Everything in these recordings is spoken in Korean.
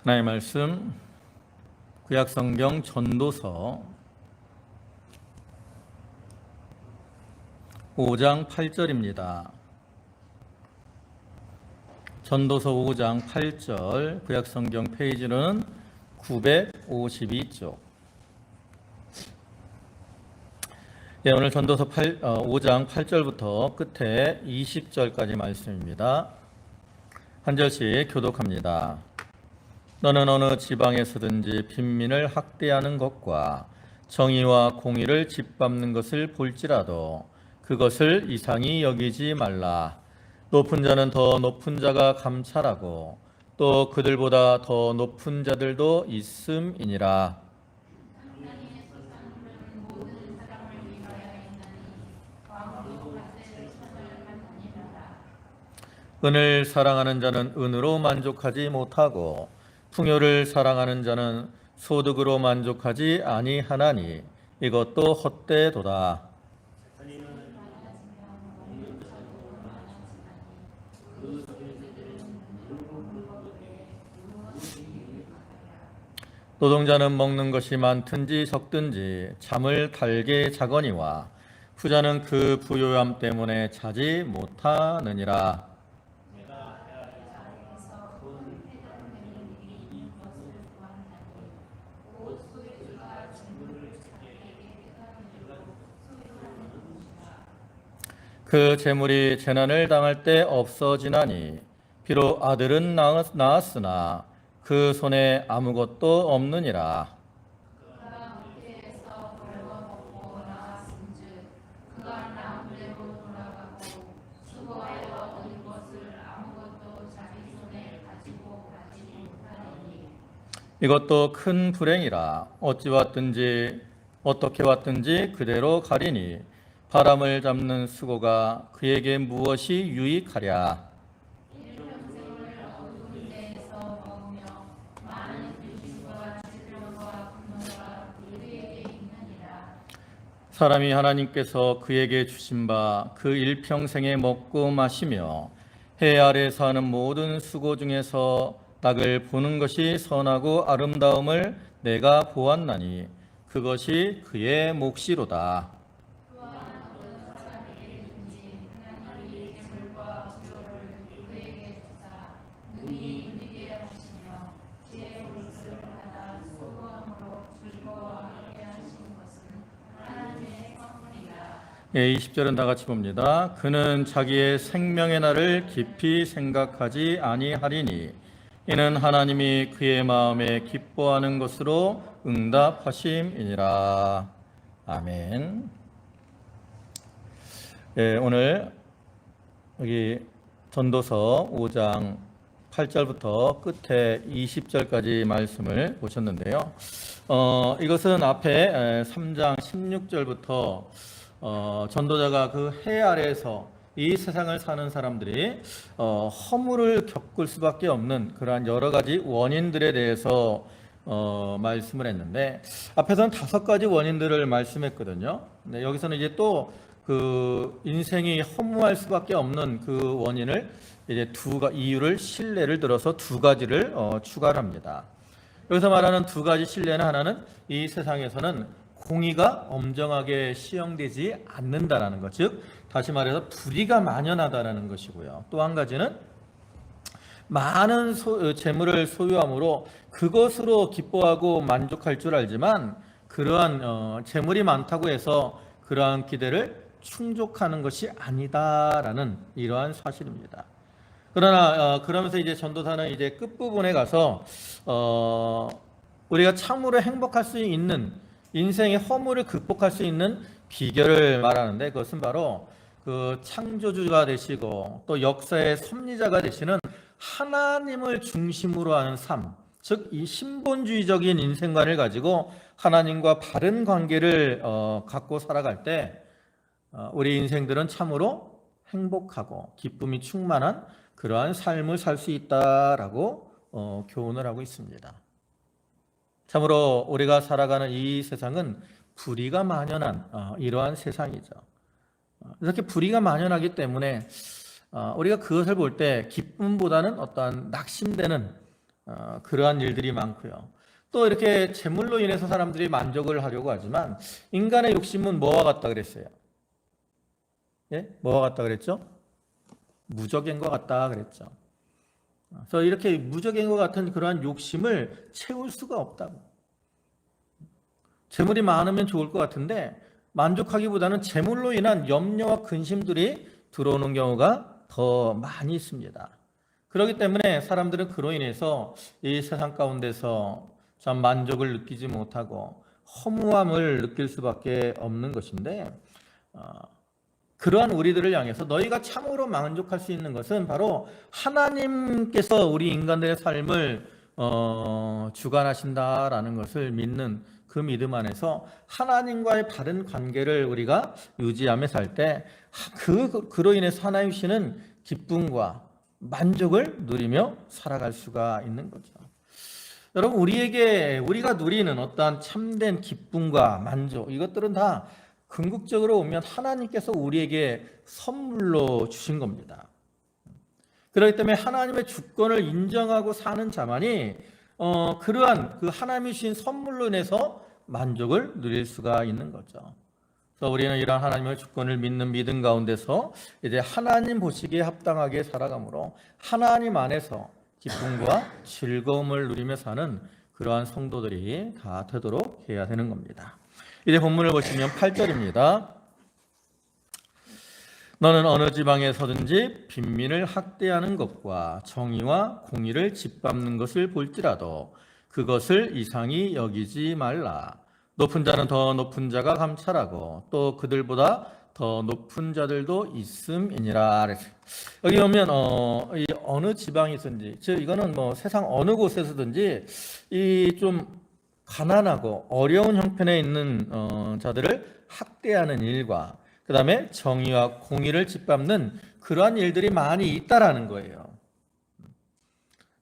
하나님의 말씀 구약성경 전도서 5장 8절입니다. 전도서 5장 8절 구약성경 페이지는 952쪽. 오늘 전도서 5장 8절부터 끝에 20절까지 말씀입니다. 한 절씩 교독합니다. 너는 어느 지방에서든지 빈민을 학대하는 것과 정의와 공의를 짓밟는 것을 볼지라도 그것을 이상히 여기지 말라. 높은 자는 더 높은 자가 감찰하고 또 그들보다 더 높은 자들도 있음이니라. 은을 사랑하는 자는 은으로 만족하지 못하고 풍요를 사랑하는 자는 소득으로 만족하지 아니하나니 이것도 헛되도다. 노동자는 먹는 것이 많든지 적든지 잠을 달게 자거니와 부자는 그 부요함 때문에 자지 못하느니라. 그 재물이 재난을 당할 때 없어지나니 비록 아들은 낳았으나 그 손에 아무것도 없느니라. 이것도 큰 불행이라. 어찌 왔든지 어떻게 왔든지 그대로 가리니 바람을 잡는 수고가 그에게 무엇이 유익하랴. 사람이 하나님께서 그에게 주신 바 그 일평생에 먹고 마시며 해 아래 사는 모든 수고 중에서 낙을 보는 것이 선하고 아름다움을 내가 보았나니 그것이 그의 몫이로다. 예, 20절은 다 같이 봅니다. 그는 자기의 생명의 날을 깊이 생각하지 아니하리니 이는 하나님이 그의 마음에 기뻐하는 것으로 응답하심이니라. 아멘. 예, 오늘 여기 전도서 5장 8절부터 끝에 20절까지 말씀을 보셨는데요. 이것은 앞에 3장 16절부터 전도자가 그 해 아래에서 이 세상을 사는 사람들이 허물을 겪을 수밖에 없는 그러한 여러 가지 원인들에 대해서 말씀을 했는데 앞에서는 5가지 원인들을 말씀했거든요. 네, 여기서는 이제 또 그 인생이 허무할 수밖에 없는 그 원인을 이제 이유를 신뢰를 들어서 2가지를 추가합니다. 여기서 말하는 2가지 신뢰는 하나는 이 세상에서는 공의가 엄정하게 시행되지 않는다라는 것, 즉 다시 말해서 불의가 만연하다라는 것이고요. 또 한 가지는 많은 재물을 소유함으로 그것으로 기뻐하고 만족할 줄 알지만 그러한 재물이 많다고 해서 그러한 기대를 충족하는 것이 아니다라는 이러한 사실입니다. 그러나 그러면서 이제 전도사는 이제 끝부분에 가서 우리가 참으로 행복할 수 있는 인생의 허물을 극복할 수 있는 비결을 말하는데 그것은 바로 그 창조주가 되시고 또 역사의 섭리자가 되시는 하나님을 중심으로 하는 삶, 즉 이 신본주의적인 인생관을 가지고 하나님과 바른 관계를 갖고 살아갈 때 우리 인생들은 참으로 행복하고 기쁨이 충만한 그러한 삶을 살 수 있다라고 교훈을 하고 있습니다. 참으로 우리가 살아가는 이 세상은 불의가 만연한 이러한 세상이죠. 이렇게 불의가 만연하기 때문에 우리가 그것을 볼 때 기쁨보다는 어떠한 낙심되는 그러한 일들이 많고요. 또 이렇게 재물로 인해서 사람들이 만족을 하려고 하지만 인간의 욕심은 뭐와 같다 그랬어요? 예? 뭐와 같다 그랬죠? 무적행과 같다 그랬죠. 그래서 이렇게 무적행과 같은 그러한 욕심을 채울 수가 없다고. 재물이 많으면 좋을 것 같은데 만족하기보다는 재물로 인한 염려와 근심들이 들어오는 경우가 더 많이 있습니다. 그렇기 때문에 사람들은 그로 인해서 이 세상 가운데서 참 만족을 느끼지 못하고 허무함을 느낄 수밖에 없는 것인데, 그러한 우리들을 향해서 너희가 참으로 만족할 수 있는 것은 바로 하나님께서 우리 인간들의 삶을 주관하신다라는 것을 믿는 그 믿음 안에서 하나님과의 바른 관계를 우리가 유지하며 살 때 그로 인해서 하나님 주시는 기쁨과 만족을 누리며 살아갈 수가 있는 거죠. 여러분, 우리가 누리는 어떠한 참된 기쁨과 만족, 이것들은 다 궁극적으로 보면 하나님께서 우리에게 선물로 주신 겁니다. 그렇기 때문에 하나님의 주권을 인정하고 사는 자만이 그러한 그 하나님이 주신 선물로 인해서 만족을 누릴 수가 있는 거죠. 그래서 우리는 이러한 하나님의 주권을 믿는 믿음 가운데서 이제 하나님 보시기에 합당하게 살아가므로 하나님 안에서 기쁨과 즐거움을 누리며 사는 그러한 성도들이 다 되도록 해야 되는 겁니다. 이제 본문을 보시면 8절입니다. 너는 어느 지방에 서든지 빈민을 학대하는 것과 정의와 공의를 짓밟는 것을 볼지라도 그것을 이상히 여기지 말라. 높은 자는 더 높은 자가 감찰하고 또 그들보다 더 높은 자들도 있음이니라. 여기 보면 이 어느 지방이든지, 즉 이거는 뭐 세상 어느 곳에서든지 이 좀 가난하고 어려운 형편에 있는 자들을 학대하는 일과 그 다음에 정의와 공의를 짓밟는 그러한 일들이 많이 있다라는 거예요.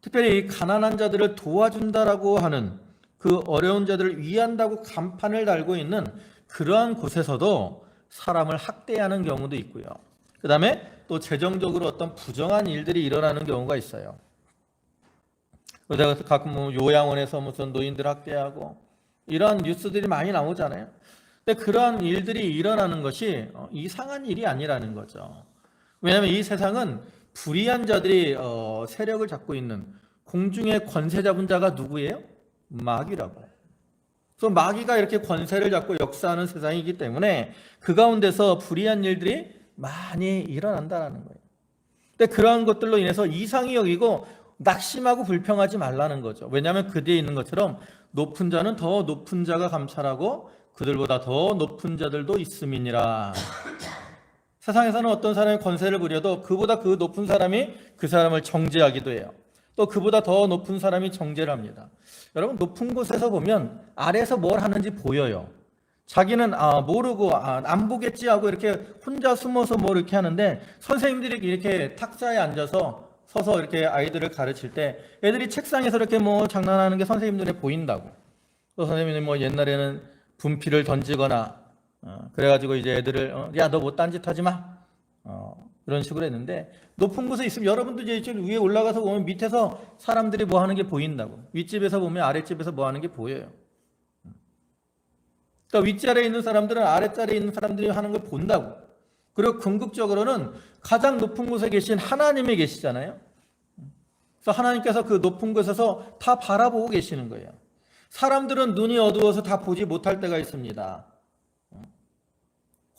특별히 가난한 자들을 도와준다라고 하는, 그 어려운 자들을 위한다고 간판을 달고 있는 그러한 곳에서도 사람을 학대하는 경우도 있고요. 그 다음에 또 재정적으로 어떤 부정한 일들이 일어나는 경우가 있어요. 그래서 가끔 뭐 요양원에서 무슨 노인들 학대하고 이러한 뉴스들이 많이 나오잖아요. 근데 그러한 일들이 일어나는 것이 이상한 일이 아니라는 거죠. 왜냐하면 이 세상은 불의한 자들이 세력을 잡고 있는, 공중의 권세 잡은 자가 누구예요? 마귀라고. 그래서 마귀가 이렇게 권세를 잡고 역사하는 세상이기 때문에 그 가운데서 불의한 일들이 많이 일어난다는 거예요. 근데 그러한 것들로 인해서 이상히 여기고 낙심하고 불평하지 말라는 거죠. 왜냐하면 그 뒤에 있는 것처럼 높은 자는 더 높은 자가 감찰하고 그들보다 더 높은 자들도 있음이니라. 세상에서는 어떤 사람이 권세를 부려도 그보다 그 높은 사람이 그 사람을 정죄하기도 해요. 또 그보다 더 높은 사람이 정죄를 합니다. 여러분, 높은 곳에서 보면 아래에서 뭘 하는지 보여요. 자기는 모르고 안 보겠지 하고 이렇게 혼자 숨어서 뭐 이렇게 하는데, 선생님들이 이렇게 탁자에 앉아서 서서 이렇게 아이들을 가르칠 때 애들이 책상에서 이렇게 뭐 장난하는 게 선생님 눈에 보인다고. 또 선생님이 뭐 옛날에는 분필을 던지거나 그래가지고 이제 애들을 야, 너 뭐 딴짓하지 마, 이런 식으로 했는데, 높은 곳에 있으면 여러분도 이제 위에 올라가서 보면 밑에서 사람들이 뭐 하는 게 보인다고. 윗집에서 보면 아랫집에서 뭐 하는 게 보여요. 그러니까 윗자리에 있는 사람들은 아랫자리에 있는 사람들이 하는 걸 본다고. 그리고 궁극적으로는 가장 높은 곳에 계신 하나님이 계시잖아요. 그래서 하나님께서 그 높은 곳에서 다 바라보고 계시는 거예요. 사람들은 눈이 어두워서 다 보지 못할 때가 있습니다.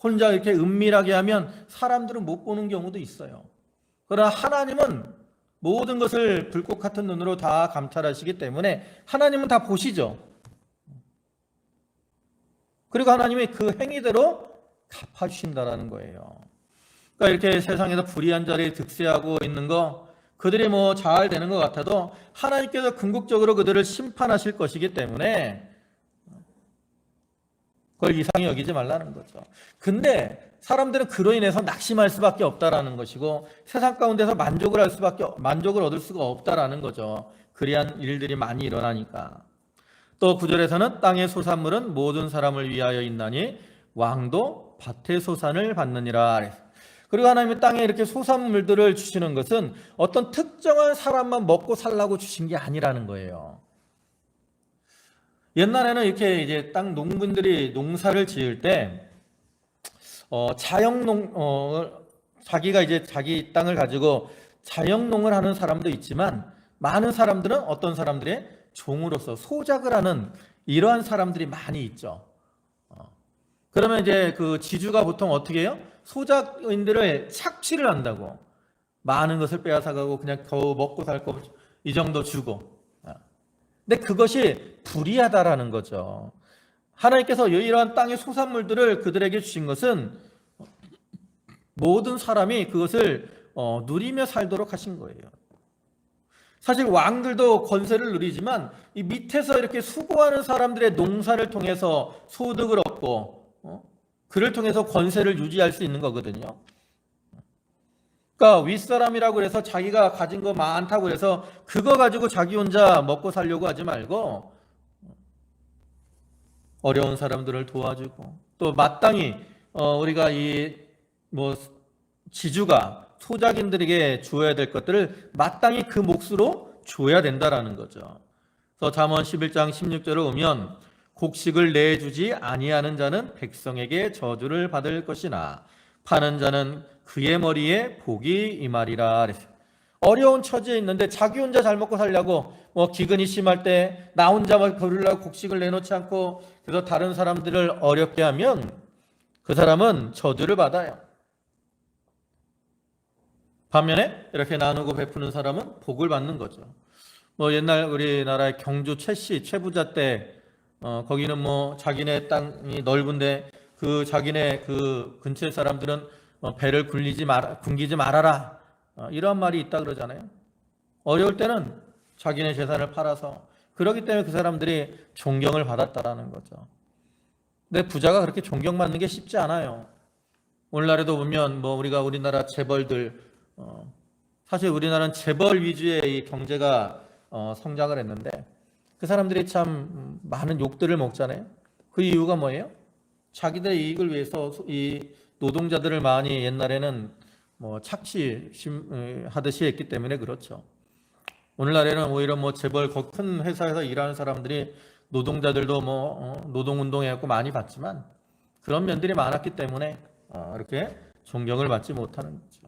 혼자 이렇게 은밀하게 하면 사람들은 못 보는 경우도 있어요. 그러나 하나님은 모든 것을 불꽃 같은 눈으로 다 감찰하시기 때문에 하나님은 다 보시죠. 그리고 하나님이 그 행위대로 갚아주신다라는 거예요. 그러니까 이렇게 세상에서 불의한 자리에 득세하고 있는 거, 그들이 뭐 잘 되는 것 같아도 하나님께서 궁극적으로 그들을 심판하실 것이기 때문에 그걸 이상히 여기지 말라는 거죠. 근데 사람들은 그로 인해서 낙심할 수밖에 없다라는 것이고, 세상 가운데서 만족을 얻을 수가 없다라는 거죠. 그리한 일들이 많이 일어나니까. 또 9절에서는 땅의 소산물은 모든 사람을 위하여 있나니 왕도 밭의 소산을 받느니라. 그리고 하나님의 땅에 이렇게 소산물들을 주시는 것은 어떤 특정한 사람만 먹고 살라고 주신 게 아니라는 거예요. 옛날에는 이렇게 이제 땅 농민들이 농사를 지을 때 자기가 이제 자기 땅을 가지고 자영농을 하는 사람도 있지만, 많은 사람들은 어떤 사람들의 종으로서 소작을 하는 이러한 사람들이 많이 있죠. 그러면 이제 그 지주가 보통 어떻게 해요? 소작인들을 착취를 한다고. 많은 것을 빼앗아가고 그냥 겨우 먹고 살 거 이 정도 주고. 근데 그것이 불의하다라는 거죠. 하나님께서 이러한 땅의 소산물들을 그들에게 주신 것은 모든 사람이 그것을 누리며 살도록 하신 거예요. 사실 왕들도 권세를 누리지만 이 밑에서 이렇게 수고하는 사람들의 농사를 통해서 소득을 얻고 그를 통해서 권세를 유지할 수 있는 거거든요. 그러니까 윗사람이라고 해서 자기가 가진 거 많다고 해서 그거 가지고 자기 혼자 먹고 살려고 하지 말고 어려운 사람들을 도와주고, 또 마땅히 우리가 지주가 소작인들에게 주어야 될 것들을 마땅히 그 몫으로 줘야 된다라는 거죠. 그래서 잠언 11장 16절을 보면 곡식을 내주지 아니하는 자는 백성에게 저주를 받을 것이나 파는 자는 그의 머리에 복이 임하리라. 어려운 처지에 있는데 자기 혼자 잘 먹고 살려고 기근이 심할 때 나 혼자만 거르려고 곡식을 내놓지 않고 그래서 다른 사람들을 어렵게 하면 그 사람은 저주를 받아요. 반면에 이렇게 나누고 베푸는 사람은 복을 받는 거죠. 옛날 우리나라의 경주 최 부자 때 거기는 자기네 땅이 넓은데 그 자기네 그 근처의 사람들은 배를 굶기지 말아라, 이런 말이 있다 그러잖아요. 어려울 때는 자기네 재산을 팔아서, 그렇기 때문에 그 사람들이 존경을 받았다라는 거죠. 근데 부자가 그렇게 존경받는 게 쉽지 않아요. 오늘날에도 보면 우리나라 재벌들, 사실 우리나라는 재벌 위주의 이 경제가 성장을 했는데 그 사람들이 참 많은 욕들을 먹잖아요. 그 이유가 뭐예요? 자기들의 이익을 위해서 이 노동자들을 많이 옛날에는 착취하듯이 했기 때문에 그렇죠. 오늘날에는 오히려 재벌 큰 회사에서 일하는 사람들이 노동자들도 노동운동해갖고 많이 받지만 그런 면들이 많았기 때문에 이렇게 존경을 받지 못하는 거죠.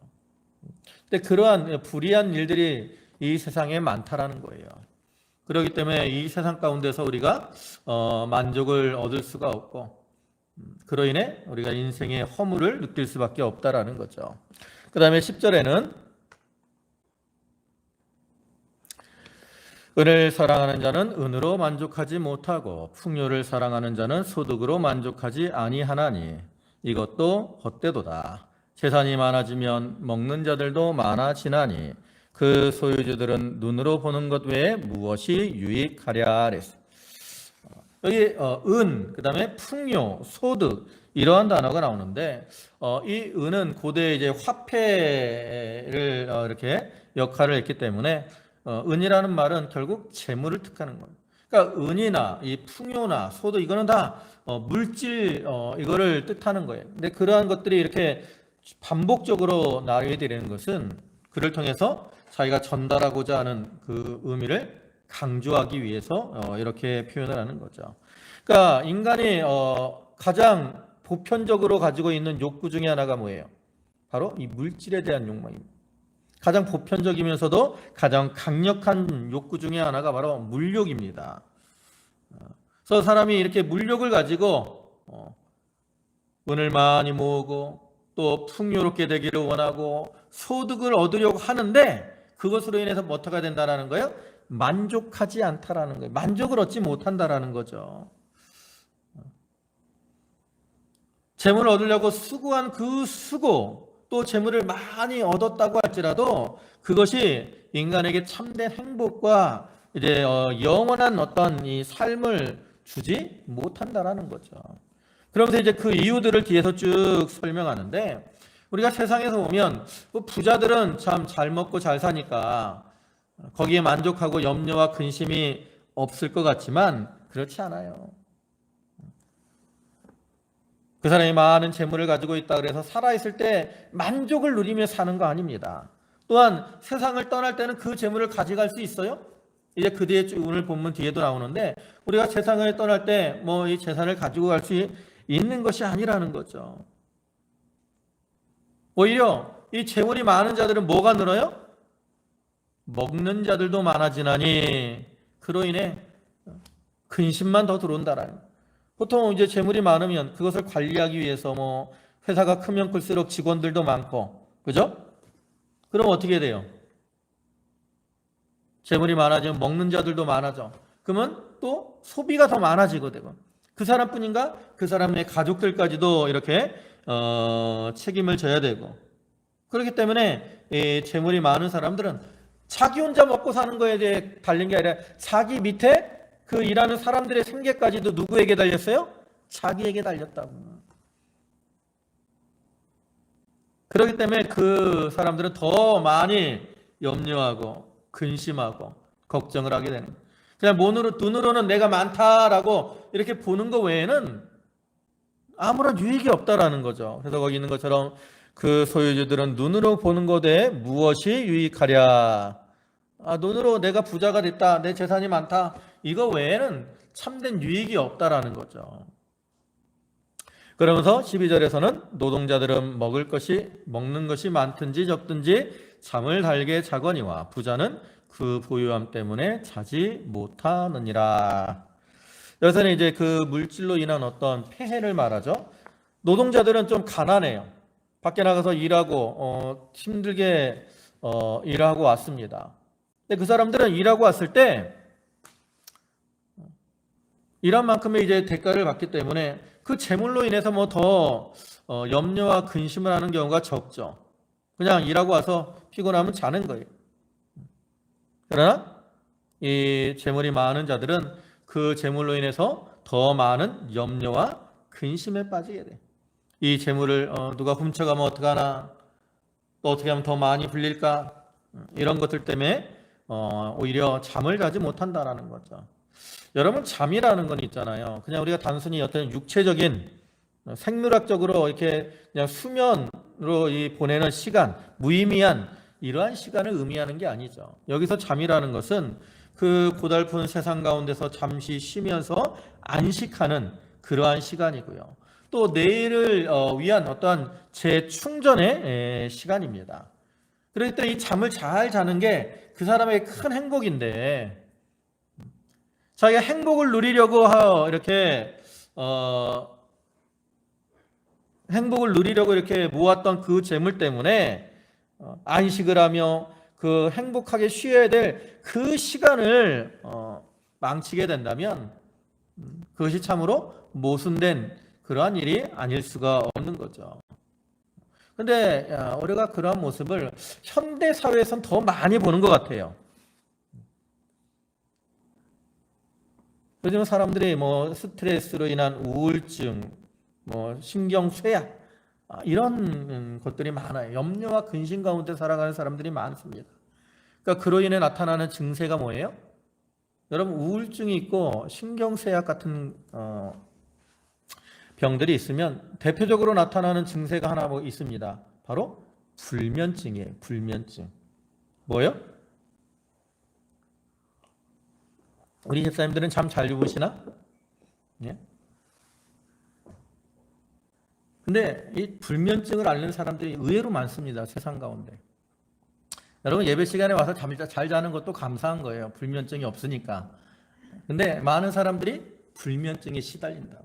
근데 그러한 불의한 일들이 이 세상에 많다라는 거예요. 그렇기 때문에 이 세상 가운데서 우리가 만족을 얻을 수가 없고, 그로 인해 우리가 인생의 허물을 느낄 수밖에 없다라는 거죠. 그 다음에 10절에는 은을 사랑하는 자는 은으로 만족하지 못하고 풍요를 사랑하는 자는 소득으로 만족하지 아니하나니 이것도 헛되도다. 재산이 많아지면 먹는 자들도 많아지나니 그 소유주들은 눈으로 보는 것 외에 무엇이 유익하랴 그랬어. 여기 은, 그다음에 풍요, 소득 이러한 단어가 나오는데 이 은은 고대 이제 화폐를 이렇게 역할을 했기 때문에 은이라는 말은 결국 재물을 뜻하는 거예요. 그러니까 은이나 이 풍요나 소득 이거는 다 물질 이거를 뜻하는 거예요. 근데 그러한 것들이 이렇게 반복적으로 나뉘게 되는 것은 그를 통해서 자기가 전달하고자 하는 그 의미를 강조하기 위해서 이렇게 표현을 하는 거죠. 그러니까 인간이 가장 보편적으로 가지고 있는 욕구 중에 하나가 뭐예요? 바로 이 물질에 대한 욕망입니다. 가장 보편적이면서도 가장 강력한 욕구 중에 하나가 바로 물욕입니다. 그래서 사람이 이렇게 물욕을 가지고 은을 많이 모으고 또 풍요롭게 되기를 원하고 소득을 얻으려고 하는데 그것으로 인해서 어떻게 된다는 거예요? 만족하지 않다라는 거예요. 만족을 얻지 못한다라는 거죠. 재물을 얻으려고 수고한 그 수고, 또 재물을 많이 얻었다고 할지라도 그것이 인간에게 참된 행복과 이제 영원한 어떤 이 삶을 주지 못한다라는 거죠. 그러면서 이제 그 이유들을 뒤에서 쭉 설명하는데, 우리가 세상에서 보면 부자들은 참 잘 먹고 잘 사니까 거기에 만족하고 염려와 근심이 없을 것 같지만 그렇지 않아요. 그 사람이 많은 재물을 가지고 있다 그래서 살아있을 때 만족을 누리며 사는 거 아닙니다. 또한 세상을 떠날 때는 그 재물을 가져갈 수 있어요? 이제 그 뒤에 오늘 본문 뒤에도 나오는데 우리가 세상을 떠날 때 뭐 이 재산을 가지고 갈 수 있는 것이 아니라는 거죠. 오히려 이 재물이 많은 자들은 뭐가 늘어요? 먹는 자들도 많아지나니 그로 인해 근심만 더 들어온다라는. 보통 이제 재물이 많으면 그것을 관리하기 위해서 뭐 회사가 크면 클수록 직원들도 많고, 그죠? 그럼 어떻게 돼요? 재물이 많아지면 먹는 자들도 많아져. 그러면 또 소비가 더 많아지거든요. 그 사람뿐인가? 그 사람의 가족들까지도 이렇게 책임을 져야 되고. 그렇기 때문에 이 재물이 많은 사람들은 자기 혼자 먹고 사는 거에 대해 달린 게 아니라 자기 밑에 그 일하는 사람들의 생계까지도 누구에게 달렸어요? 자기에게 달렸다고. 그렇기 때문에 그 사람들은 더 많이 염려하고 근심하고 걱정을 하게 되는 거예요. 그냥 눈으로는 내가 많다라고 이렇게 보는 것 외에는 아무런 유익이 없다라는 거죠. 그래서 거기 있는 것처럼 그 소유주들은 눈으로 보는 것에 무엇이 유익하랴. 눈으로 내가 부자가 됐다, 내 재산이 많다, 이거 외에는 참된 유익이 없다라는 거죠. 그러면서 12절에서는 노동자들은 먹는 것이 많든지 적든지 잠을 달게 자거니와 부자는 그 부유함 때문에 자지 못하느니라. 여기서는 이제 그 물질로 인한 어떤 폐해를 말하죠. 노동자들은 좀 가난해요. 밖에 나가서 일하고 힘들게 일하고 왔습니다. 근데 그 사람들은 일하고 왔을 때 일한 만큼의 이제 대가를 받기 때문에 그 재물로 인해서 뭐 더 염려와 근심을 하는 경우가 적죠. 그냥 일하고 와서 피곤하면 자는 거예요. 그러나 이 재물이 많은 자들은 그 재물로 인해서 더 많은 염려와 근심에 빠지게 돼. 이 재물을 누가 훔쳐가면 어떡하나, 또 어떻게 하면 더 많이 불릴까, 이런 것들 때문에 오히려 잠을 자지 못한다라는 거죠. 여러분, 잠이라는 건 있잖아요. 그냥 우리가 단순히 어떤 육체적인 생물학적으로 이렇게 그냥 수면으로 보내는 시간, 무의미한 이러한 시간을 의미하는 게 아니죠. 여기서 잠이라는 것은 그 고달픈 세상 가운데서 잠시 쉬면서 안식하는 그러한 시간이고요. 또 내일을 위한 어떠한 재충전의 시간입니다. 그렇기 때문에 이 잠을 잘 자는 게 그 사람에게 큰 행복인데, 자기가 행복을 누리려고 이렇게 모았던 그 재물 때문에 안식을 하며 그 행복하게 쉬어야 될 그 시간을 망치게 된다면 그것이 참으로 모순된 그러한 일이 아닐 수가 없는 거죠. 그런데 우리가 그러한 모습을 현대 사회에서는 더 많이 보는 것 같아요. 요즘 사람들이 뭐 스트레스로 인한 우울증, 뭐 신경쇠약, 이런 것들이 많아요. 염려와 근심 가운데 살아가는 사람들이 많습니다. 그러니까 그로 인해 나타나는 증세가 뭐예요? 여러분, 우울증이 있고 신경쇠약 같은 병들이 있으면 대표적으로 나타나는 증세가 하나 있습니다. 바로 불면증이에요. 불면증. 뭐예요? 우리 집사님들은 잠 잘 주무시나? 예? 근데 이 불면증을 앓는 사람들이 의외로 많습니다. 세상 가운데. 여러분, 예배 시간에 와서 잠 잘 자는 것도 감사한 거예요. 불면증이 없으니까. 근데 많은 사람들이 불면증에 시달린다.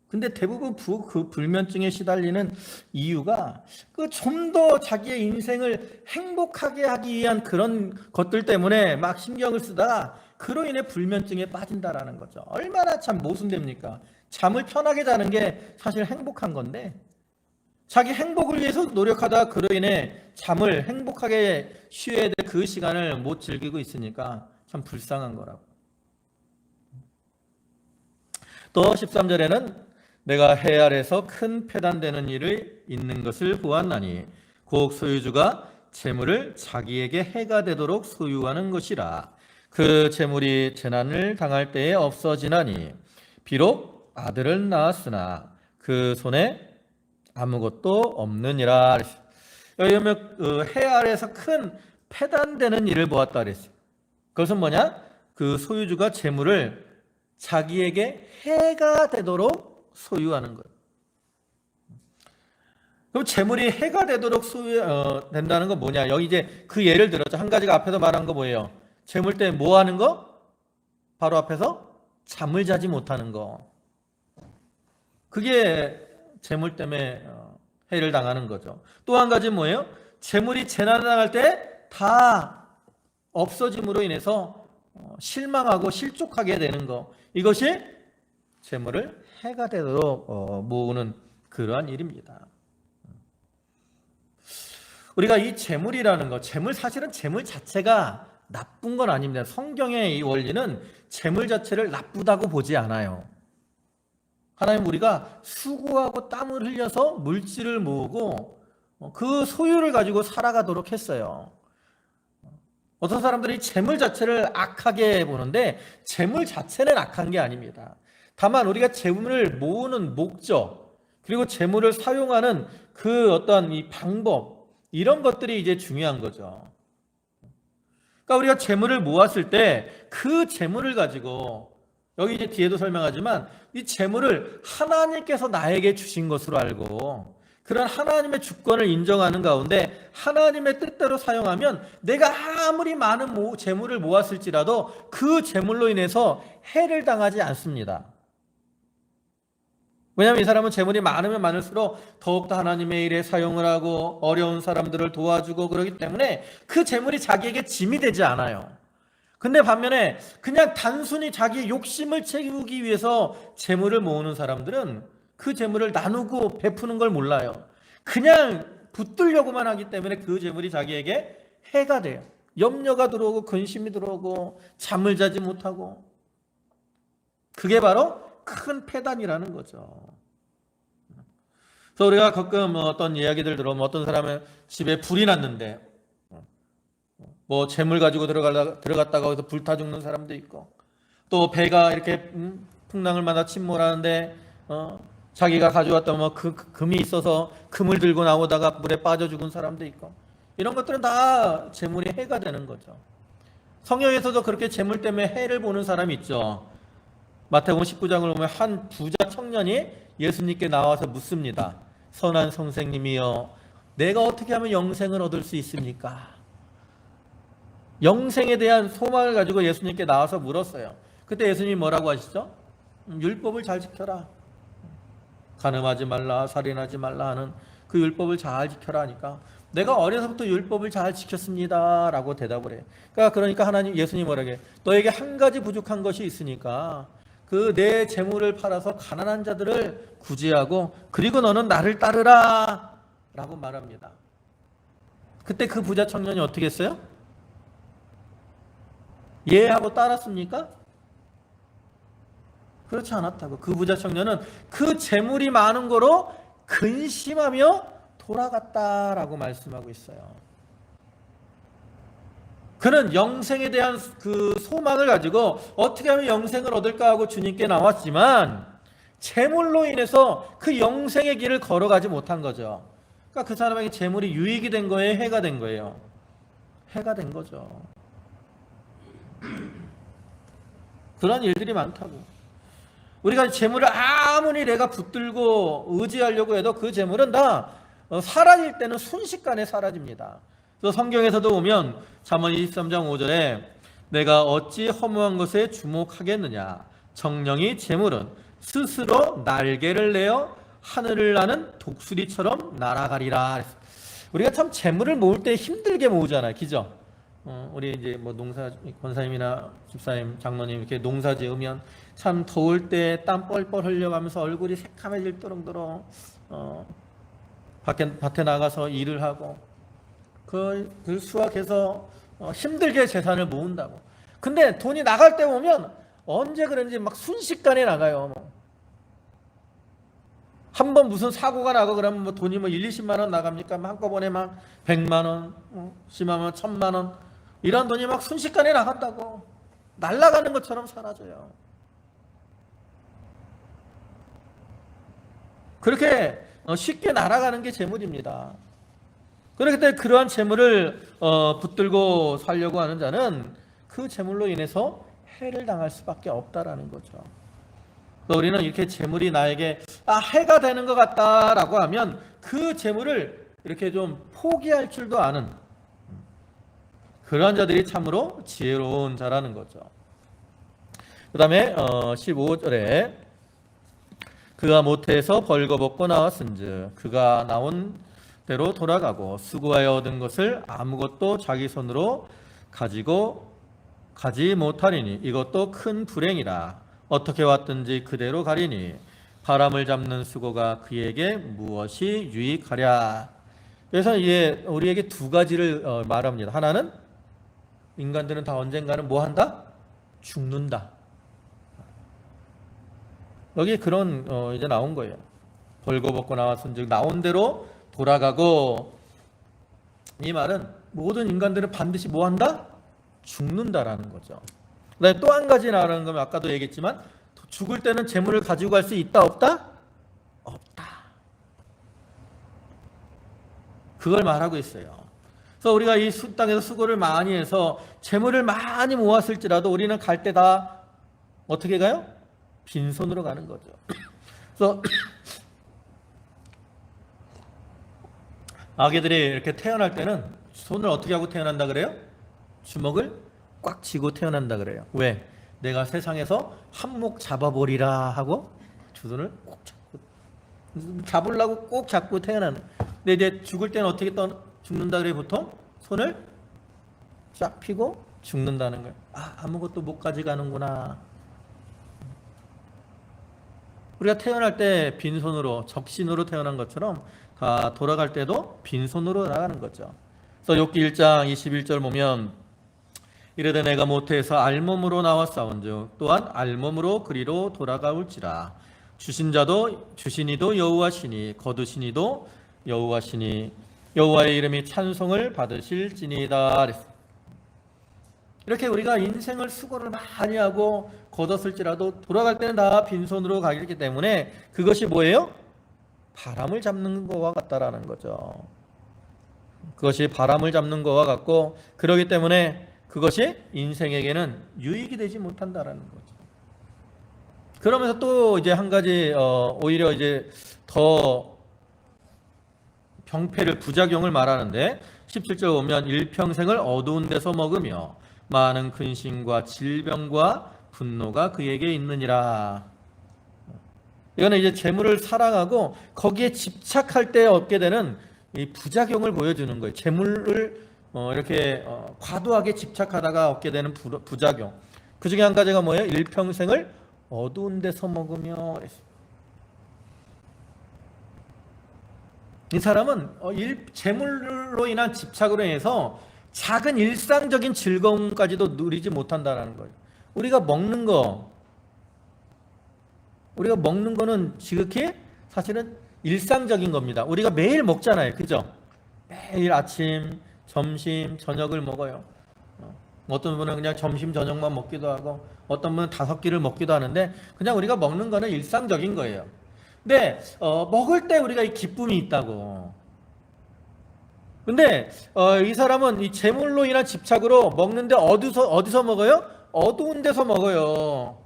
근데 대부분 그 불면증에 시달리는 이유가 그 좀 더 자기의 인생을 행복하게 하기 위한 그런 것들 때문에 막 신경을 쓰다가 그로 인해 불면증에 빠진다라는 거죠. 얼마나 참 모순됩니까? 잠을 편하게 자는 게 사실 행복한 건데 자기 행복을 위해서 노력하다 그로 인해 잠을 행복하게 쉬어야 될 그 시간을 못 즐기고 있으니까 참 불쌍한 거라고. 또 13절에는 내가 해 아래서 큰 패단되는 일을 있는 것을 보았나니 곧 소유주가 재물을 자기에게 해가 되도록 소유하는 것이라. 그 재물이 재난을 당할 때에 없어지나니 비록 아들을 낳았으나 그 손에 아무것도 없느니라. 여기 보면 해 아래에서 큰 패단되는 일을 보았다 그랬어요. 그것은 뭐냐? 그 소유주가 재물을 자기에게 해가 되도록 소유하는 거예요. 그럼 재물이 해가 되도록 된다는 건 뭐냐? 여기 이제 그 예를 들었죠. 한 가지가 앞에서 말한 거 뭐예요? 재물 때문에 뭐 하는 거? 바로 앞에서 잠을 자지 못하는 거. 그게 재물 때문에 해를 당하는 거죠. 또 한 가지 뭐예요? 재물이 재난을 당할 때 다 없어짐으로 인해서 실망하고 실족하게 되는 거. 이것이 재물을 해가 되도록 모으는 그러한 일입니다. 우리가 이 재물이라는 거, 사실은 재물 자체가 나쁜 건 아닙니다. 성경의 이 원리는 재물 자체를 나쁘다고 보지 않아요. 하나님 우리가 수고하고 땀을 흘려서 물질을 모으고 그 소유를 가지고 살아가도록 했어요. 어떤 사람들이 재물 자체를 악하게 보는데 재물 자체는 악한 게 아닙니다. 다만 우리가 재물을 모으는 목적 그리고 재물을 사용하는 그 어떤 이 방법 이런 것들이 이제 중요한 거죠. 그러니까 우리가 재물을 모았을 때 그 재물을 가지고 여기 이제 뒤에도 설명하지만 이 재물을 하나님께서 나에게 주신 것으로 알고 그런 하나님의 주권을 인정하는 가운데 하나님의 뜻대로 사용하면 내가 아무리 많은 재물을 모았을지라도 그 재물로 인해서 해를 당하지 않습니다. 왜냐하면 이 사람은 재물이 많으면 많을수록 더욱더 하나님의 일에 사용을 하고 어려운 사람들을 도와주고 그러기 때문에 그 재물이 자기에게 짐이 되지 않아요. 근데 반면에 그냥 단순히 자기 욕심을 채우기 위해서 재물을 모으는 사람들은 그 재물을 나누고 베푸는 걸 몰라요. 그냥 붙들려고만 하기 때문에 그 재물이 자기에게 해가 돼요. 염려가 들어오고 근심이 들어오고 잠을 자지 못하고 그게 바로 큰 패단이라는 거죠. 그래서 우리가 가끔 어떤 이야기들 들어보면 어떤 사람은 집에 불이 났는데 뭐 재물 가지고 들어갔다가 거기서 불타 죽는 사람도 있고 또 배가 이렇게 풍랑을 맞아 침몰하는데 자기가 가져왔던 뭐 금이 있어서 금을 들고 나오다가 물에 빠져 죽은 사람도 있고 이런 것들은 다 재물이 해가 되는 거죠. 성경에서도 그렇게 재물 때문에 해를 보는 사람이 있죠. 마태복음 19장을 보면 한 부자 청년이 예수님께 나와서 묻습니다. 선한 선생님이여 내가 어떻게 하면 영생을 얻을 수 있습니까? 영생에 대한 소망을 가지고 예수님께 나와서 물었어요. 그때 예수님이 뭐라고 하시죠? 율법을 잘 지켜라. 간음하지 말라, 살인하지 말라 하는 그 율법을 잘 지켜라 하니까 내가 어려서부터 율법을 잘 지켰습니다 라고 대답을 해요. 그러니까 하나님 예수님이 뭐라고 해요? 너에게 한 가지 부족한 것이 있으니까 그 내 재물을 팔아서 가난한 자들을 구제하고 그리고 너는 나를 따르라 라고 말합니다. 그때 그 부자 청년이 어떻게 했어요? 예 하고 따랐습니까? 그렇지 않았다고. 그 부자 청년은 그 재물이 많은 거로 근심하며 돌아갔다라고 말씀하고 있어요. 그는 영생에 대한 그 소망을 가지고 어떻게 하면 영생을 얻을까 하고 주님께 나왔지만 재물로 인해서 그 영생의 길을 걸어가지 못한 거죠. 그러니까 그 사람에게 재물이 유익이 된 거예요? 해가 된 거예요? 해가 된 거죠. 그런 일들이 많다고. 우리가 재물을 아무리 내가 붙들고 의지하려고 해도 그 재물은 다 사라질 때는 순식간에 사라집니다. 그래서 성경에서도 보면 잠언 23장 5절에 내가 어찌 허무한 것에 주목하겠느냐 정령이 재물은 스스로 날개를 내어 하늘을 나는 독수리처럼 날아가리라. 우리가 참 재물을 모을 때 힘들게 모으잖아요. 그죠? 우리 이제 뭐 권사님이나 집사님, 장로님 이렇게 농사 지으면 참 더울 때 땀 뻘뻘 흘려가면서 얼굴이 새카매질 또렁또렁 밭에 나가서 일을 하고 그 수확해서 힘들게 재산을 모은다고. 근데 돈이 나갈 때 보면 언제 그런지 막 순식간에 나가요. 한 번 무슨 사고가 나고 그러면 뭐 돈이 뭐 1, 20만 원 나갑니까? 한꺼번에 막 100만 원, 심하면 1000만 원 이런 돈이 막 순식간에 나간다고. 날아가는 것처럼 사라져요. 그렇게 쉽게 날아가는 게 재물입니다. 그렇기 때문에 그러한 재물을 붙들고 살려고 하는 자는 그 재물로 인해서 해를 당할 수밖에 없다라는 거죠. 우리는 이렇게 재물이 나에게 해가 되는 것 같다라고 하면 그 재물을 이렇게 좀 포기할 줄도 아는 그러한 자들이 참으로 지혜로운 자라는 거죠. 그 다음에 15절에 그가 모태에서 벌거벗고 나왔은즉 그가 나온 대로 돌아가고 수고하여 얻은 것을 아무것도 자기 손으로 가지고 가지 못하리니 이것도 큰 불행이라. 어떻게 왔든지 그대로 가리니 바람을 잡는 수고가 그에게 무엇이 유익하랴. 그래서 이게 우리에게 두 가지를 말합니다. 하나는 인간들은 다 언젠가는 뭐 한다? 죽는다. 여기 그런 이제 나온 거예요. 벌거벗고 나왔은즉 나온 대로 돌아가고, 이 말은 모든 인간들은 반드시 뭐 한다? 죽는다라는 거죠. 그다음에 또 한 가지 나오는 건 아까도 얘기했지만 죽을 때는 재물을 가지고 갈 수 있다 없다? 없다. 그걸 말하고 있어요. 그래서 우리가 이 땅에서 수고를 많이 해서 재물을 많이 모았을지라도 우리는 갈 때 다 어떻게 가요? 빈손으로 가는 거죠. 그래서 아기들이 이렇게 태어날 때는 손을 어떻게 하고 태어난다 그래요? 주먹을 꽉 쥐고 태어난다 그래요. 왜? 내가 세상에서 한몫 잡아버리라 하고 두 손을 꼭 잡고 잡으려고 꼭 잡고 태어나는. 근데 이제 죽을 때는 어떻게 죽는다 그래요? 보통 손을 쫙 펴고 죽는다는 거예요. 아무것도 못 가져가는구나. 우리가 태어날 때 빈손으로 적신으로 태어난 것처럼 다 돌아갈 때도 빈손으로 나가는 거죠. 그래서 욥기 1장 21절 보면 이르되 내가 모태에서 알몸으로 나왔사온즉 또한 알몸으로 그리로 돌아가올지라. 주신 자도 주시니도 여호와시니 거두시니도 여호와시니 여호와의 이름이 찬송을 받으실지니이다. 이렇게 우리가 인생을 수고를 많이 하고 거뒀을지라도 돌아갈 때는 다 빈손으로 가기 때문에 그것이 뭐예요? 바람을 잡는 것과 같다라는 거죠. 그것이 바람을 잡는 것과 같고, 그렇기 때문에 그것이 인생에게는 유익이 되지 못한다라는 거죠. 그러면서 또 이제 한 가지 오히려 이제 더 병폐를 부작용을 말하는데 17절 보면 일평생을 어두운 데서 먹으며 많은 근심과 질병과 분노가 그에게 있느니라. 이거는 이제 재물을 사랑하고 거기에 집착할 때 얻게 되는 이 부작용을 보여주는 거예요. 재물을 이렇게 과도하게 집착하다가 얻게 되는 부작용. 그 중에 한 가지가 뭐예요? 일평생을 어두운 데서 먹으며. 이 사람은 재물로 인한 집착으로 인해서 작은 일상적인 즐거움까지도 누리지 못한다는 거예요. 우리가 먹는 거는 지극히 사실은 일상적인 겁니다. 우리가 매일 먹잖아요. 그죠? 매일 아침, 점심, 저녁을 먹어요. 어떤 분은 그냥 점심, 저녁만 먹기도 하고 어떤 분은 5끼를 먹기도 하는데 그냥 우리가 먹는 거는 일상적인 거예요. 근데 먹을 때 우리가 이 기쁨이 있다고. 근데 이 사람은 이 재물로 인한 집착으로 먹는데 어디서 먹어요? 어두운 데서 먹어요.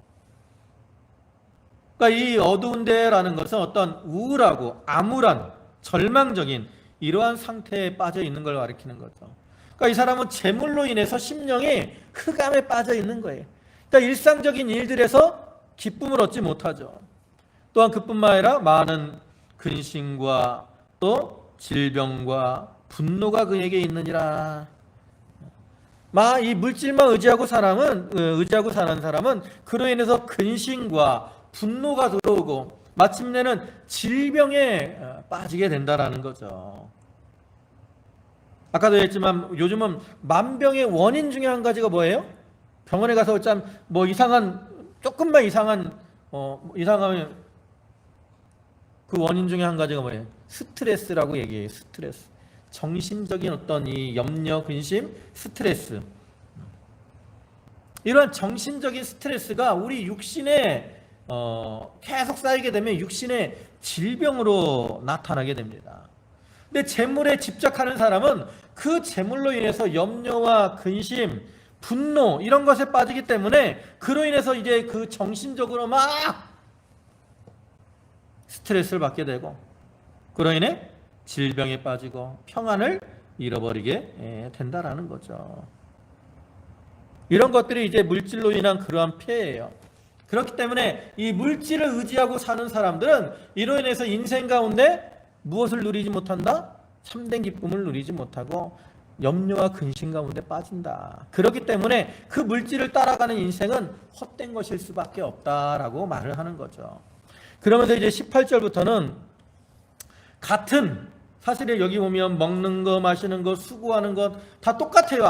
그러니까 이 어두운 데라는 것은 어떤 우울하고 암울한 절망적인 이러한 상태에 빠져 있는 걸 가리키는 거죠. 그러니까 이 사람은 재물로 인해서 심령이 흑암에 빠져 있는 거예요. 그러니까 일상적인 일들에서 기쁨을 얻지 못하죠. 또한 그뿐만 아니라 많은 근심과 또 질병과 분노가 그에게 있느니라. 이 물질만 의지하고 사는 사람은 그로 인해서 근심과 분노가 들어오고 마침내는 질병에 빠지게 된다라는 거죠. 아까도 얘기했지만 요즘은 만병의 원인 중에 한 가지가 뭐예요? 병원에 가서 조금만 이상하면 그 원인 중에 한 가지가 뭐예요? 스트레스라고 얘기해요. 스트레스. 정신적인 어떤 이 염려, 근심, 스트레스. 이러한 정신적인 스트레스가 우리 육신에 계속 쌓이게 되면 육신의 질병으로 나타나게 됩니다. 근데 재물에 집착하는 사람은 그 재물로 인해서 염려와 근심, 분노 이런 것에 빠지기 때문에 그로 인해서 이제 그 정신적으로 막 스트레스를 받게 되고 그로 인해 질병에 빠지고 평안을 잃어버리게 된다라는 거죠. 이런 것들이 이제 물질로 인한 그러한 피해예요. 그렇기 때문에 이 물질을 의지하고 사는 사람들은 이로 인해서 인생 가운데 무엇을 누리지 못한다? 참된 기쁨을 누리지 못하고 염려와 근심 가운데 빠진다. 그렇기 때문에 그 물질을 따라가는 인생은 헛된 것일 수밖에 없다라고 말을 하는 거죠. 그러면서 이제 18절부터는 같은 사실 여기 보면 먹는 거, 마시는 거, 수고하는 것 다 똑같아요.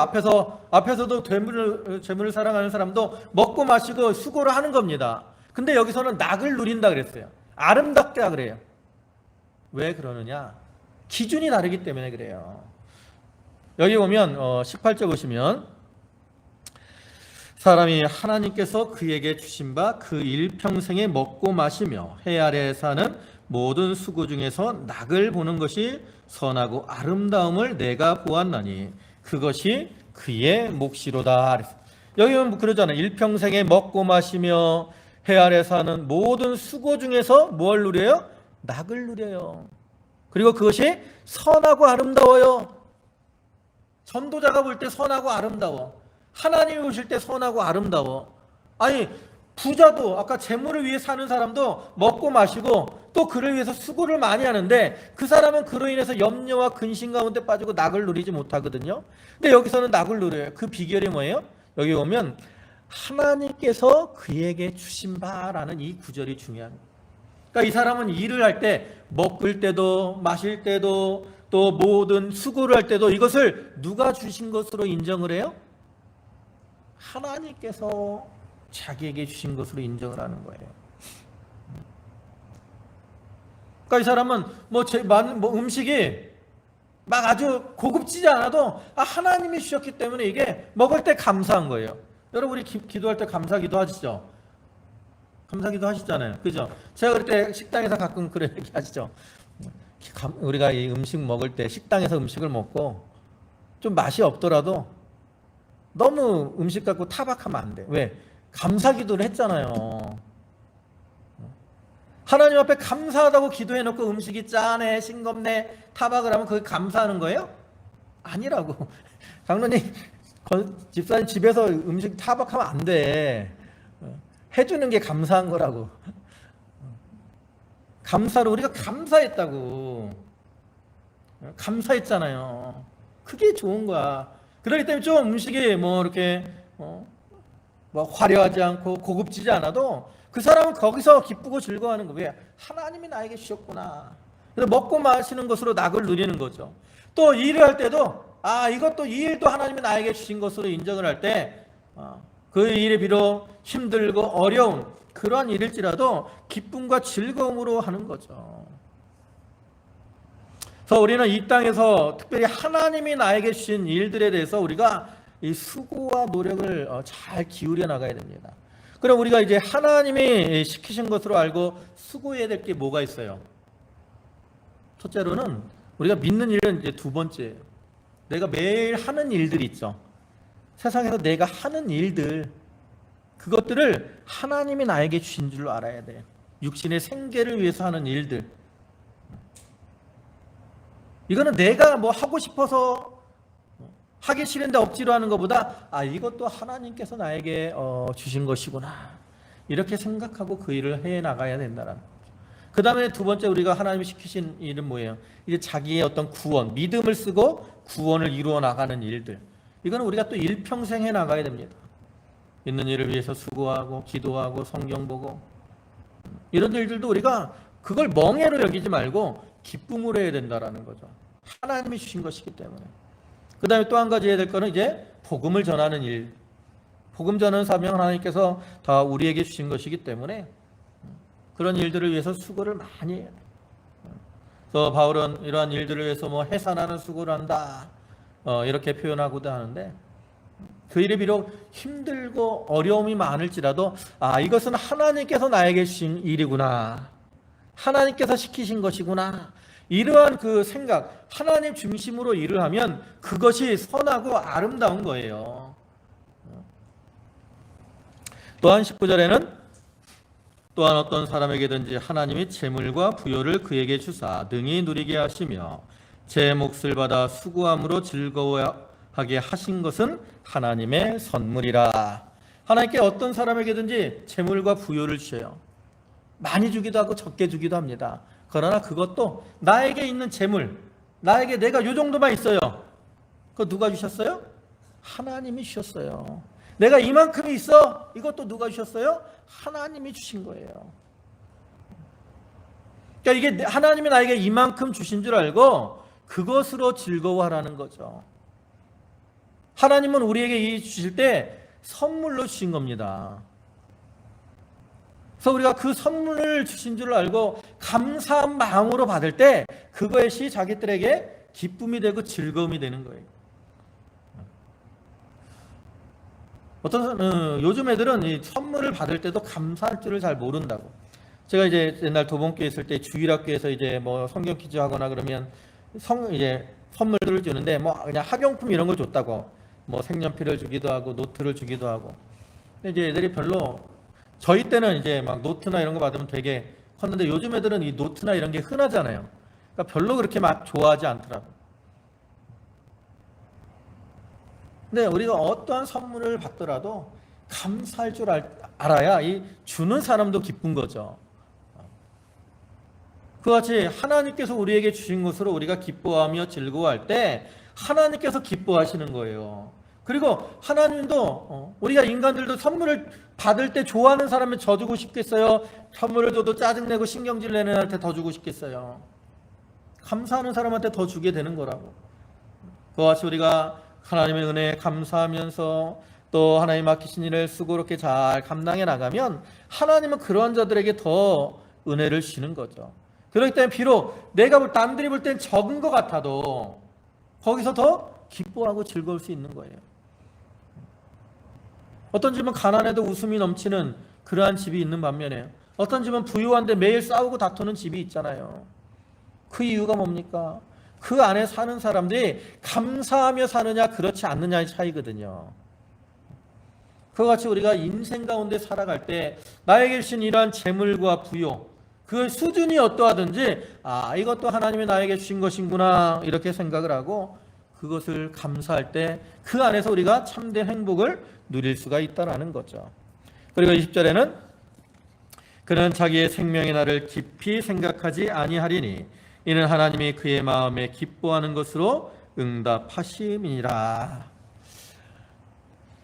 앞에서도 재물을 사랑하는 사람도 먹고 마시고 수고를 하는 겁니다. 근데 여기서는 낙을 누린다 그랬어요. 아름답다 그래요. 왜 그러느냐? 기준이 다르기 때문에 그래요. 여기 보면 18절 보시면 사람이 하나님께서 그에게 주신 바 그 일평생에 먹고 마시며 해 아래 사는 모든 수고 중에서 낙을 보는 것이 선하고 아름다움을 내가 보았나니 그것이 그의 몫이로다. 여기 보면 그러잖아요. 일평생에 먹고 마시며 해 아래 사는 모든 수고 중에서 뭘 누려요? 낙을 누려요. 그리고 그것이 선하고 아름다워요. 전도자가 볼 때 선하고 아름다워. 하나님이 보실 때 선하고 아름다워. 아니 부자도 아까 재물을 위해 사는 사람도 먹고 마시고 또 그를 위해서 수고를 많이 하는데 그 사람은 그로 인해서 염려와 근심 가운데 빠지고 낙을 누리지 못하거든요. 근데 여기서는 낙을 누려요. 그 비결이 뭐예요? 여기 보면 하나님께서 그에게 주신 바라는 이 구절이 중요한 거예요. 그러니까 이 사람은 일을 할 때 먹을 때도 마실 때도 또 모든 수고를 할 때도 이것을 누가 주신 것으로 인정을 해요? 하나님께서 자기에게 주신 것으로 인정을 하는 거예요. 그러니까 이 사람은 음식이 막 아주 고급지지 않아도 하나님이 주셨기 때문에 이게 먹을 때 감사한 거예요. 여러분 우리 기도할 때 감사기도 하시죠? 감사기도 하시잖아요. 그죠? 제가 그럴 때 식당에서 가끔 그런 얘기 하시죠? 우리가 이 음식 먹을 때 식당에서 음식을 먹고 좀 맛이 없더라도 너무 음식 갖고 타박하면 안 돼. 왜? 감사기도를 했잖아요. 하나님 앞에 감사하다고 기도해놓고 음식이 짜네, 싱겁네, 타박을 하면 그게 감사하는 거예요? 아니라고. 장로님, 집사님 집에서 음식 타박하면 안 돼. 해주는 게 감사한 거라고. 감사로 우리가 감사했다고. 감사했잖아요. 그게 좋은 거야. 그렇기 때문에 좀 음식이 이렇게 화려하지 않고 고급지지 않아도 그 사람은 거기서 기쁘고 즐거워하는 거예요. 왜? 하나님이 나에게 주셨구나. 그래서 먹고 마시는 것으로 낙을 누리는 거죠. 또 일을 할 때도 이것도 이 일도 하나님이 나에게 주신 것으로 인정을 할 때 그 일이 비록 힘들고 어려운 그러한 일일지라도 기쁨과 즐거움으로 하는 거죠. 그래서 우리는 이 땅에서 특별히 하나님이 나에게 주신 일들에 대해서 우리가 이 수고와 노력을 잘 기울여 나가야 됩니다. 그럼 우리가 이제 하나님이 시키신 것으로 알고 수고해야 될 게 뭐가 있어요? 첫째로는 우리가 믿는 일은 이제 두 번째예요. 내가 매일 하는 일들이 있죠. 세상에서 내가 하는 일들, 그것들을 하나님이 나에게 주신 줄로 알아야 돼요. 육신의 생계를 위해서 하는 일들. 이거는 내가 하고 싶어서 하기 싫은데 억지로 하는 것보다 이것도 하나님께서 나에게 주신 것이구나. 이렇게 생각하고 그 일을 해 나가야 된다는 거죠. 그 다음에 두 번째 우리가 하나님이 시키신 일은 뭐예요? 이제 자기의 어떤 구원, 믿음을 쓰고 구원을 이루어 나가는 일들. 이거는 우리가 또 일평생 해 나가야 됩니다. 있는 일을 위해서 수고하고 기도하고 성경 보고 이런 일들도 우리가 그걸 멍해로 여기지 말고 기쁨으로 해야 된다라는 거죠. 하나님이 주신 것이기 때문에. 그 다음에 또 한 가지 해야 될 거는 이제 복음을 전하는 일. 복음 전하는 사명 하나님께서 다 우리에게 주신 것이기 때문에 그런 일들을 위해서 수고를 많이 해야 돼요. 그래서 바울은 이러한 일들을 위해서 해산하는 수고를 한다. 이렇게 표현하고도 하는데 그 일이 비록 힘들고 어려움이 많을지라도 이것은 하나님께서 나에게 주신 일이구나, 하나님께서 시키신 것이구나, 이러한 그 생각, 하나님 중심으로 일을 하면 그것이 선하고 아름다운 거예요. 또한 19절에는 또한 어떤 사람에게든지 하나님이 재물과 부요를 그에게 주사 능히 누리게 하시며 제 몫을 받아 수고함으로 즐거워하게 하신 것은 하나님의 선물이라. 하나님께 어떤 사람에게든지 재물과 부요를 주셔요. 많이 주기도 하고 적게 주기도 합니다. 그러나 그것도 나에게 있는 재물, 나에게 내가 이 정도만 있어요. 그거 누가 주셨어요? 하나님이 주셨어요. 내가 이만큼이 있어. 이것도 누가 주셨어요? 하나님이 주신 거예요. 그러니까 이게 하나님이 나에게 이만큼 주신 줄 알고 그것으로 즐거워하라는 거죠. 하나님은 우리에게 이 주실 때 선물로 주신 겁니다. 그래서 우리가 그 선물을 주신 줄 알고 감사한 마음으로 받을 때 그것이 자기들에게 기쁨이 되고 즐거움이 되는 거예요. 요즘 애들은 이 선물을 받을 때도 감사할 줄을 잘 모른다고. 제가 이제 옛날 도봉교회 있을 때 주일학교에서 이제 뭐 성경 퀴즈 하거나 그러면 이제 선물들을 주는데 뭐 그냥 학용품 이런 걸 줬다고, 뭐 색연필을 주기도 하고 노트를 주기도 하고. 근데 이제 애들이 별로, 저희 때는 이제 막 노트나 이런 거 받으면 되게 컸는데 요즘 애들은 이 노트나 이런 게 흔하잖아요. 그러니까 별로 그렇게 막 좋아하지 않더라고. 근데 우리가 어떠한 선물을 받더라도 감사할 줄 알아야 이 주는 사람도 기쁜 거죠. 그같이 하나님께서 우리에게 주신 것으로 우리가 기뻐하며 즐거워할 때 하나님께서 기뻐하시는 거예요. 그리고 하나님도 우리가 인간들도 선물을 받을 때 좋아하는 사람을 더 주고 싶겠어요? 선물을 줘도 짜증내고 신경질 내는 애한테 더 주고 싶겠어요? 감사하는 사람한테 더 주게 되는 거라고. 그같이 우리가 하나님의 은혜에 감사하면서 또 하나님 맡기신 일을 수고롭게 잘 감당해 나가면 하나님은 그런 자들에게 더 은혜를 주시는 거죠. 그렇기 때문에 비록 내가 남들이 볼 땐 적은 것 같아도 거기서 더 기뻐하고 즐거울 수 있는 거예요. 어떤 집은 가난해도 웃음이 넘치는 그러한 집이 있는 반면에 어떤 집은 부유한데 매일 싸우고 다투는 집이 있잖아요. 그 이유가 뭡니까? 그 안에 사는 사람들이 감사하며 사느냐 그렇지 않느냐의 차이거든요. 그와 같이 우리가 인생 가운데 살아갈 때 나에게 주신 이러한 재물과 부요, 그 수준이 어떠하든지 이것도 하나님이 나에게 주신 것이구나 이렇게 생각을 하고 그것을 감사할 때 그 안에서 우리가 참된 행복을 누릴 수가 있다는 거죠. 그리고 20절에는 그는 자기의 생명의 날을 깊이 생각하지 아니하리니 이는 하나님이 그의 마음에 기뻐하는 것으로 응답하심이니라.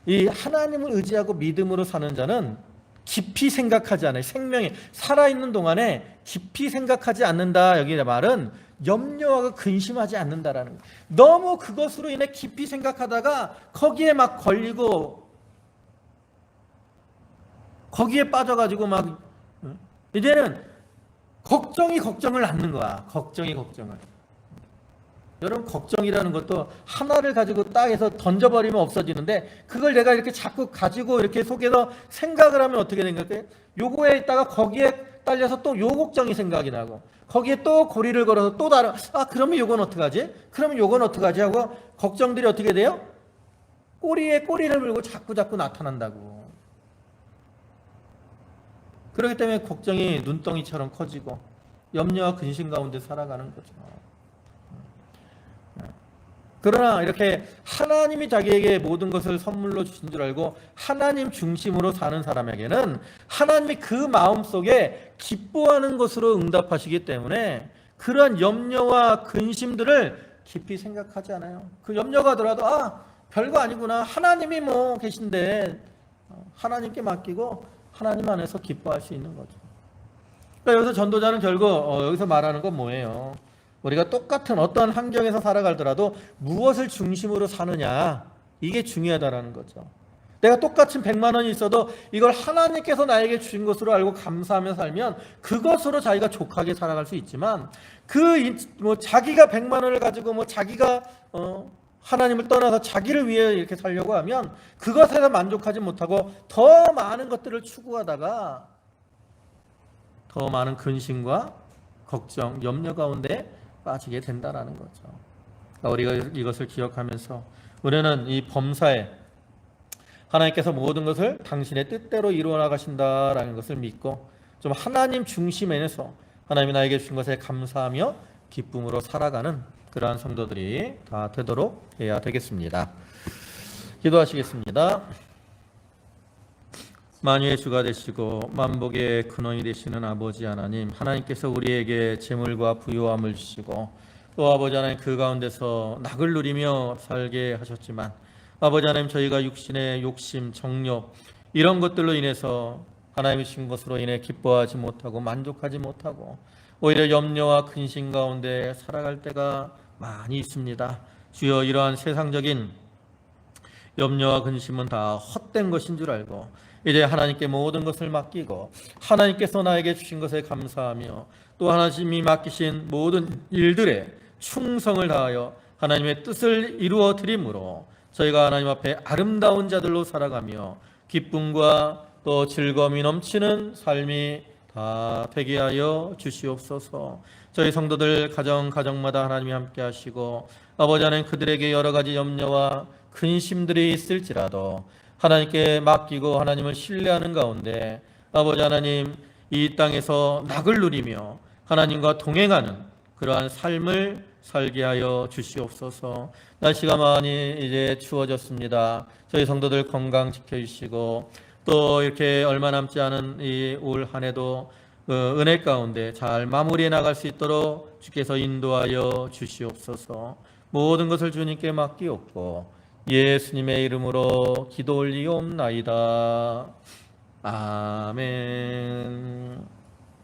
이 하나님을 의지하고 믿음으로 사는 자는 깊이 생각하지 않아요. 생명이 살아있는 동안에 깊이 생각하지 않는다. 여기 말은 염려하고 근심하지 않는다라는 거예요. 너무 그것으로 인해 깊이 생각하다가 거기에 막 걸리고 거기에 빠져가지고 막 이제는 걱정이 걱정을 낳는 거야. 걱정이 걱정을. 여러분, 걱정이라는 것도 하나를 가지고 땅에서 던져버리면 없어지는데 그걸 내가 이렇게 자꾸 가지고 이렇게 속에서 생각을 하면 어떻게 된 거예요? 요거에 있다가 거기에 딸려서 또 요 걱정이 생각이 나고 거기에 또 고리를 걸어서 또 다른 그러면 요건 어떡하지? 그러면 요건 어떡하지? 하고 걱정들이 어떻게 돼요? 꼬리에 꼬리를 물고 자꾸 나타난다고. 그렇기 때문에 걱정이 눈덩이처럼 커지고 염려와 근심 가운데 살아가는 거죠. 그러나 이렇게 하나님이 자기에게 모든 것을 선물로 주신 줄 알고 하나님 중심으로 사는 사람에게는 하나님이 그 마음속에 기뻐하는 것으로 응답하시기 때문에 그러한 염려와 근심들을 깊이 생각하지 않아요. 그 염려가 들어도 별거 아니구나. 하나님이 뭐 계신데 하나님께 맡기고 하나님 안에서 기뻐할 수 있는 거죠. 그러니까 여기서 전도자는 결국 여기서 말하는 건 뭐예요? 우리가 똑같은 어떤 환경에서 살아가더라도 무엇을 중심으로 사느냐, 이게 중요하다라는 거죠. 내가 똑같은 100만 원이 있어도 이걸 하나님께서 나에게 주신 것으로 알고 감사하며 살면 그것으로 자기가 족하게 살아갈 수 있지만 자기가 100만 원을 가지고 자기가 하나님을 떠나서 자기를 위해 이렇게 살려고 하면 그것에서 만족하지 못하고 더 많은 것들을 추구하다가 더 많은 근심과 걱정, 염려 가운데 빠지게 된다라는 거죠. 우리가 이것을 기억하면서 우리는 이 범사에 하나님께서 모든 것을 당신의 뜻대로 이루어 나가신다라는 것을 믿고 좀 하나님 중심에서 하나님이 나에게 주신 것에 감사하며 기쁨으로 살아가는 그러한 성도들이 다 되도록 해야 되겠습니다. 기도하시겠습니다. 만유의 주가 되시고 만복의 근원이 되시는 아버지 하나님, 하나님께서 우리에게 재물과 부요함을 주시고 또 아버지 하나님 그 가운데서 낙을 누리며 살게 하셨지만 아버지 하나님, 저희가 육신의 욕심, 정욕 이런 것들로 인해서 하나님이 주신 것으로 인해 기뻐하지 못하고 만족하지 못하고 오히려 염려와 근심 가운데 살아갈 때가 많이 있습니다. 주여, 이러한 세상적인 염려와 근심은 다 헛된 것인 줄 알고 이제 하나님께 모든 것을 맡기고 하나님께서 나에게 주신 것에 감사하며 또 하나님이 맡기신 모든 일들에 충성을 다하여 하나님의 뜻을 이루어 드림으로 저희가 하나님 앞에 아름다운 자들로 살아가며 기쁨과 또 즐거움이 넘치는 삶이 다 되게 하여 주시옵소서. 저희 성도들 가정마다 하나님이 함께 하시고 아버지 하나님, 그들에게 여러 가지 염려와 근심들이 있을지라도 하나님께 맡기고 하나님을 신뢰하는 가운데 아버지 하나님, 이 땅에서 낙을 누리며 하나님과 동행하는 그러한 삶을 살게 하여 주시옵소서. 날씨가 많이 이제 추워졌습니다. 저희 성도들 건강 지켜주시고 또 이렇게 얼마 남지 않은 이 올 한 해도 은혜 가운데 잘 마무리해 나갈 수 있도록 주께서 인도하여 주시옵소서. 모든 것을 주님께 맡기옵고 예수님의 이름으로 기도 올리옵나이다. 아멘.